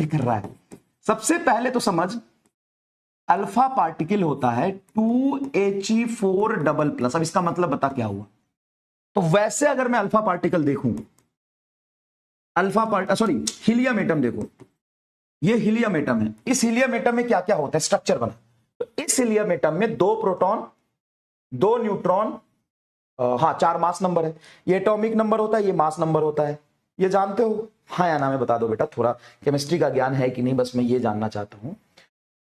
Particle कर रहा है। सबसे पहले तो समझ, अल्फा पार्टिकल होता है 2He4 डबल प्लस। अब इसका मतलब बता क्या हुआ। तो वैसे अगर मैं अल्फा पार्टिकल देखूं, हीलियम एटम देखो, ये हीलियम एटम है। इस हीलियम एटम में क्या क्या होता है, स्ट्रक्चर बना। तो इस हीलियम एटम में 2 प्रोटॉन 2 न्यूट्रॉन, हाँ 4 मास नंबर है। ये एटॉमिक नंबर होता है, ये मास नंबर होता है, ये जानते हो? हाँ या ना में बता दो बेटा, थोड़ा केमिस्ट्री का ज्ञान है कि नहीं, बस मैं ये जानना चाहता हूं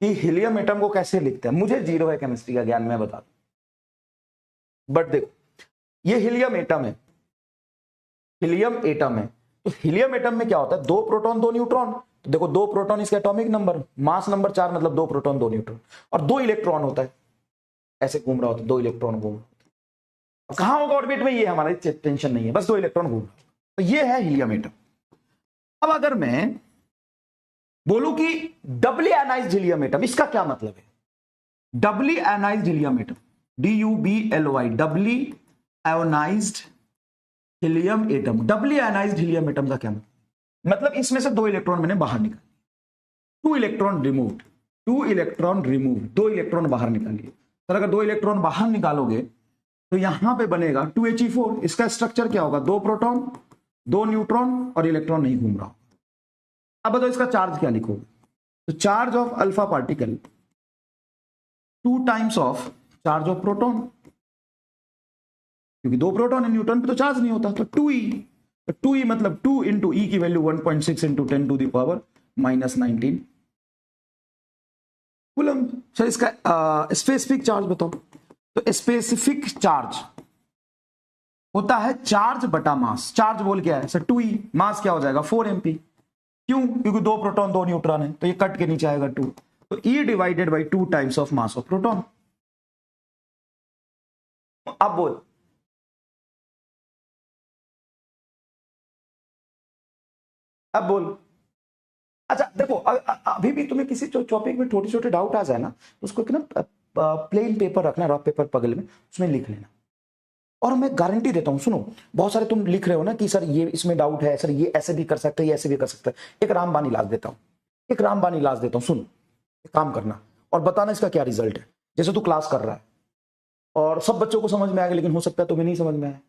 कि हीलियम एटम को कैसे लिखते हैं। मुझे जीरो है केमिस्ट्री का ज्ञान, मैं बता दूं। बट देखो, ये हीलियम एटम है, हीलियम एटम है। तो हीलियम एटम में क्या होता है, 2 प्रोटॉन 2 न्यूट्रॉन। तो देखो 2 प्रोटॉन इसका एटॉमिक नंबर, मास नंबर 4, मतलब 2 प्रोटॉन 2 न्यूट्रॉन, और 2 इलेक्ट्रॉन होता है, ऐसे घूम रहा होता है, 2 इलेक्ट्रॉन घूम रहा होता है। कहां होगा ऑर्बिट में, ये हमारी टेंशन नहीं है, बस 2 इलेक्ट्रॉन घूम रहा है। तो ये है हीलियम एटम। अब अगर मैं बोलूं कि डबली एनाइज्ड हीलियम एटम, इसका क्या मतलब है? Doubly ionized helium atom, DUBLY, doubly ionized helium atom. Doubly ionized helium atom का क्या मतलब? इसमें से 2 इलेक्ट्रॉन मैंने बाहर निकाले, 2 electron removed, 2 electron remove, 2 electron बाहर निकालिए। तो अगर 2 इलेक्ट्रॉन बाहर निकालोगे तो यहां पे बनेगा 2He4। इसका स्ट्रक्चर क्या होगा, 2 प्रोटॉन 2 न्यूट्रॉन और इलेक्ट्रॉन नहीं घूम रहा। अब बताओ इसका चार्ज क्या लिखोगे? तो charge of alpha particle 2 times of charge of proton, क्योंकि 2 प्रोटॉन है, न्यूट्रॉन पे तो चार्ज नहीं होता, तो 2E। तो 2E मतलब 2 इंटू E की value 1.6 into 10 to the power -19 coulomb. Sir इसका स्पेसिफिक चार्ज बताओ। तो स्पेसिफिक चार्ज होता है चार्ज बटा मास। चार्ज बोल क्या है सर, 2E। मास क्या हो जाएगा, 4mp। क्यों? क्योंकि 2 प्रोटॉन 2 न्यूट्रॉन है, तो ये कट के नीचे आएगा 2। तो E divided by 2 times of mass of proton. अब बोल, अब बोल। अच्छा देखो, अभी भी तुम्हें किसी टॉपिक में छोटे छोटे डाउट आ जाए ना, तो उसको ना प्लेन पेपर रखना, रफ पेपर बगल में, उसमें लिख लेना। और मैं गारंटी देता हूं, सुनो, बहुत सारे तुम लिख रहे हो ना कि सर ये इसमें डाउट है, सर ये ऐसे भी कर सकते हैं, ये ऐसे भी कर सकते हैं। एक रामबाण इलाज देता हूं, एक रामबाण इलाज देता हूं, सुन, एक काम करना और बताना इसका क्या रिजल्ट है। जैसे तू क्लास कर रहा है और सब बच्चों को समझ में आएगा, लेकिन हो सकता है तुम्हें नहीं समझ में आए।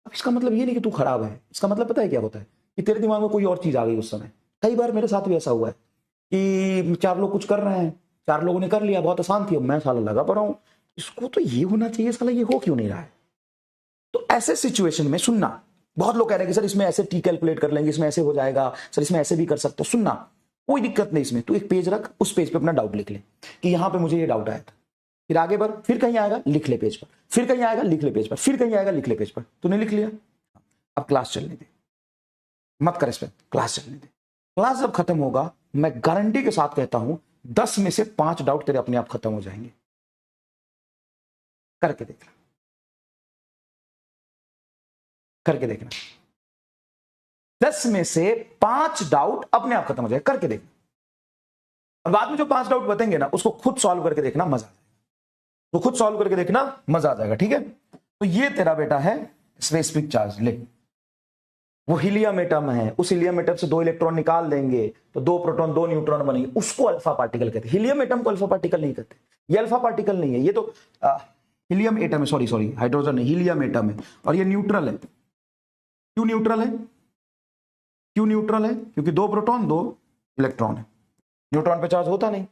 अब इसका मतलब ये नहीं कि तू खराब है, इसका मतलब पता है क्या होता है, कि तेरे दिमाग में कोई और चीज आ गई उस समय। कई बार मेरे साथ भी ऐसा हुआ है कि 4 लोग कुछ कर रहे हैं, 4 लोगों ने कर लिया, बहुत आसान थी, अब मैं साला लगा पड़ा हूं, इसको तो ये होना चाहिए, साला ये हो क्यों नहीं रहा है। तो ऐसे सिचुएशन में सुनना, बहुत लोग कह रहे हैं कि सर इसमें ऐसे टी कैलकुलेट कर लेंगे, इसमें ऐसे हो जाएगा, सर इसमें ऐसे भी कर सकते हो। सुनना, कोई दिक्कत नहीं इसमें, तू एक पेज रख, उस पेज पे अपना डाउट लिख ले कि यहां पे मुझे ये डाउट आया था, फिर आगे बढ़, फिर कहीं आएगा लिख ले पेज पर, फिर कहीं आएगा लिख ले पेज पर, फिर कहीं आएगा लिख ले पेज पर। तूने लिख लिया, अब क्लास चलने दे, मत कर इस पर, क्लास चलने दे। क्लास जब खत्म होगा, मैं गारंटी के साथ कहता हूं 10 में से 5 डाउट तेरे अपने आप खत्म हो जाएंगे। करके देखना, करके देखना, 10 में से 5 डाउट अपने आप खत्म हो जाएगा, करके देखना। और बाद में जो 5 डाउट बतेंगे ना, उसको खुद सॉल्व करके देखना, मजा आ जाएगा। तो खुद सॉल्व करके देखना, मजा आ जाएगा, ठीक है। तो ये तेरा बेटा है स्पेसिफिक चार्ज। ले, वो हीलियम एटम है, उस हीलियम एटम से 2 इलेक्ट्रॉन निकाल देंगे तो 2 प्रोटॉन 2 न्यूट्रॉन बनेंगे, उसको अल्फा पार्टिकल कहते हैं। हीलियम एटम को अल्फा पार्टिकल नहीं कहते, ये अल्फा पार्टिकल नहीं है, ये तो हीलियम एटम है, सॉरी हाइड्रोजन नहीं, हीलियम एटम है, और ये न्यूट्रल है। क्यों न्यूट्रल है? क्यों न्यूट्रल है? क्योंकि 2 प्रोटॉन 2 इलेक्ट्रॉन है, न्यूट्रॉन पे चार्ज होता नहीं।